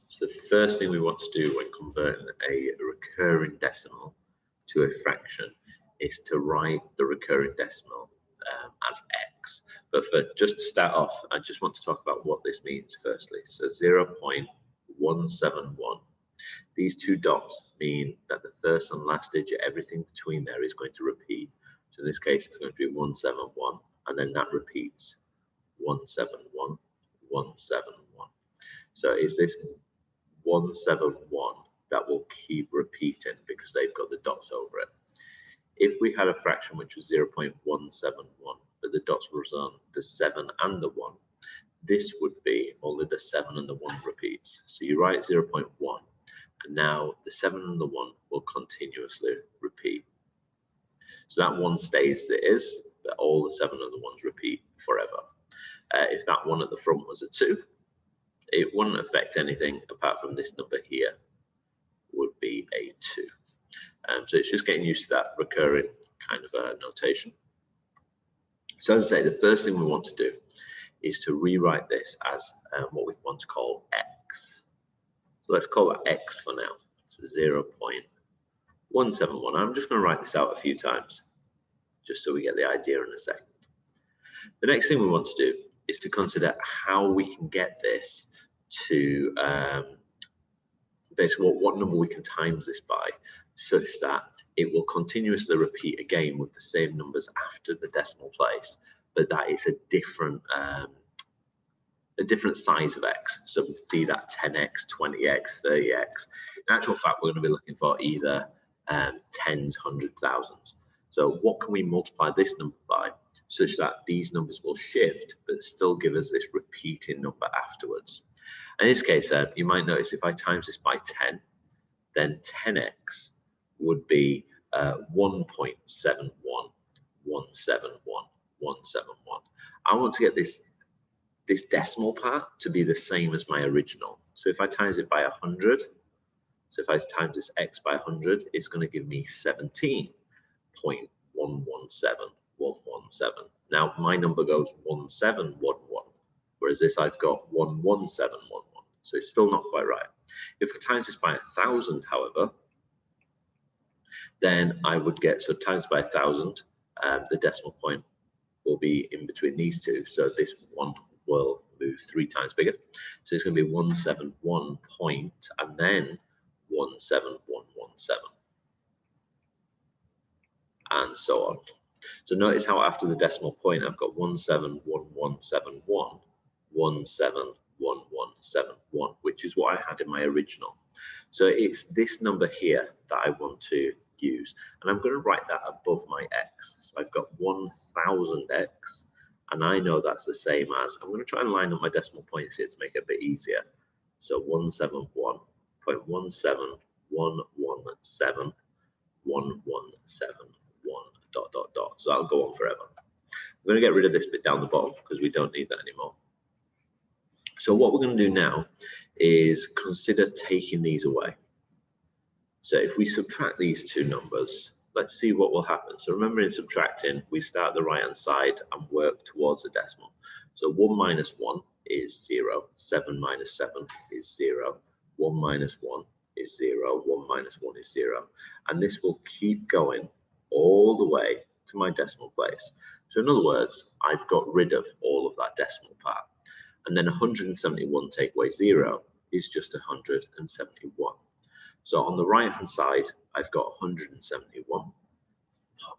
So the first thing we want to do when converting a recurring decimal to a fraction is to write the recurring decimal as x. But just to start off, I just want to talk about what this means firstly. So 0.171. These two dots mean that the first and last digit, everything between there is going to repeat. So in this case, it's going to be 171, and then that repeats 171, 171. So is this 171 that will keep repeating because they've got the dots over it? If we had a fraction which was 0.171, but the dots were on the 7 and the 1, this would be only the 7 and the 1 repeats. So you write 0.1, and now the 7 and the 1 will continuously repeat. So that 1 stays as it is, but all the 7 and the 1s repeat forever. If that 1 at the front was a 2, it wouldn't affect anything apart from this number here would be a 2. So it's just getting used to that recurring kind of notation. So as I say, the first thing we want to do is to rewrite this as what we want to call x. So let's call that x for now. So 0.171. I'm just going to write this out a few times, just so we get the idea in a second. The next thing we want to do is to consider how we can get this to basically what number we can times this by, such that it will continuously repeat again with the same numbers after the decimal place, but that is a different size of x. So be that 10x, 20x, 30x. In actual fact, we're going to be looking for either tens, hundreds, thousands. So what can we multiply this number by such that these numbers will shift, but still give us this repeating number afterwards? In this case, you might notice if I times this by 10, then 10x would be 1.71171. I want to get this decimal part to be the same as my original. So if I times it by 100, so if I times this x by 100, it's going to give me 17.117117. Now my number goes 1711, whereas this I've got 11711. So it's still not quite right. If I times this by 1,000, however, then I would get, so times by 1,000, the decimal point will be in between these two. So this one will move 3 times bigger. So it's going to be 171 point and then 17117. And so on. So notice how after the decimal point, I've got 171171, 171171, which is what I had in my original. So it's this number here that I want to use. And I'm going to write that above my x. So I've got 1000x, and I know that's the same as, I'm going to try and line up my decimal points here to make it a bit easier. So 171.171171171 ... So that'll go on forever. I'm going to get rid of this bit down the bottom because we don't need that anymore. So what we're going to do now is consider taking these away. So if we subtract these two numbers, let's see what will happen. So remember, in subtracting, we start at the right hand side and work towards a decimal. So 1 minus 1 is 0, 7 minus 7 is 0, 1 minus 1 is 0, 1 minus 1 is 0. And this will keep going all the way to my decimal place. So in other words, I've got rid of all of that decimal part. And then 171 take away 0 is just 171. So on the right hand side, I've got 171.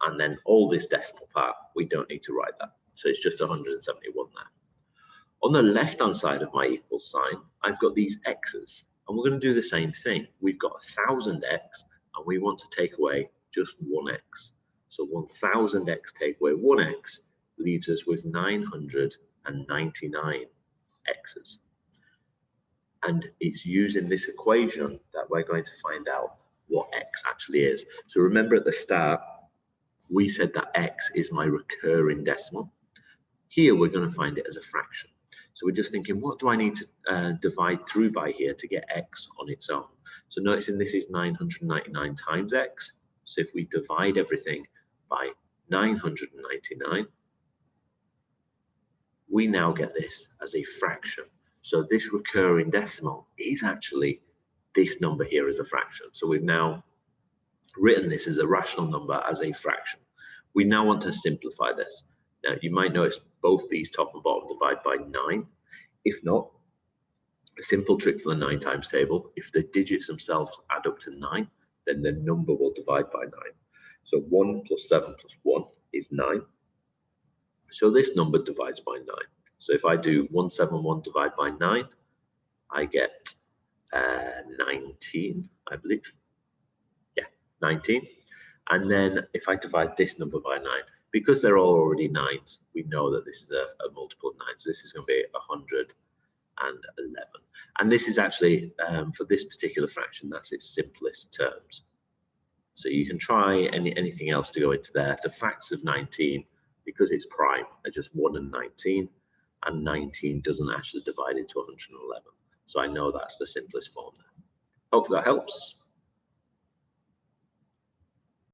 And then all this decimal part, we don't need to write that. So it's just 171 there. On the left hand side of my equal sign, I've got these x's. And we're going to do the same thing. We've got 1000x, and we want to take away just 1x. So 1000x take away 1x leaves us with 999 x's. And it's using this equation that we're going to find out what x actually is. So remember at the start, we said that x is my recurring decimal. Here we're going to find it as a fraction. So we're just thinking, what do I need to divide through by here to get x on its own? So noticing this is 999 times x. So if we divide everything by 999, we now get this as a fraction. So this recurring decimal is actually this number here as a fraction. So we've now written this as a rational number as a fraction. We now want to simplify this. Now you might notice both these top and bottom divide by 9. If not, a simple trick for the 9 times table, if the digits themselves add up to 9, then the number will divide by 9. So 1 plus 7 plus 1 is 9. So this number divides by 9. So if I do 171 divide by 9, I get 19, I believe. Yeah, 19. And then if I divide this number by 9, because they're all already 9s, we know that this is a multiple of 9. So this is going to be 111. And this is actually, for this particular fraction, that's its simplest terms. So you can try anything else to go into there. The facts of 19, because it's prime, are just 1 and 19. And 19 doesn't actually divide into 111. So I know that's the simplest form there. Hopefully that helps.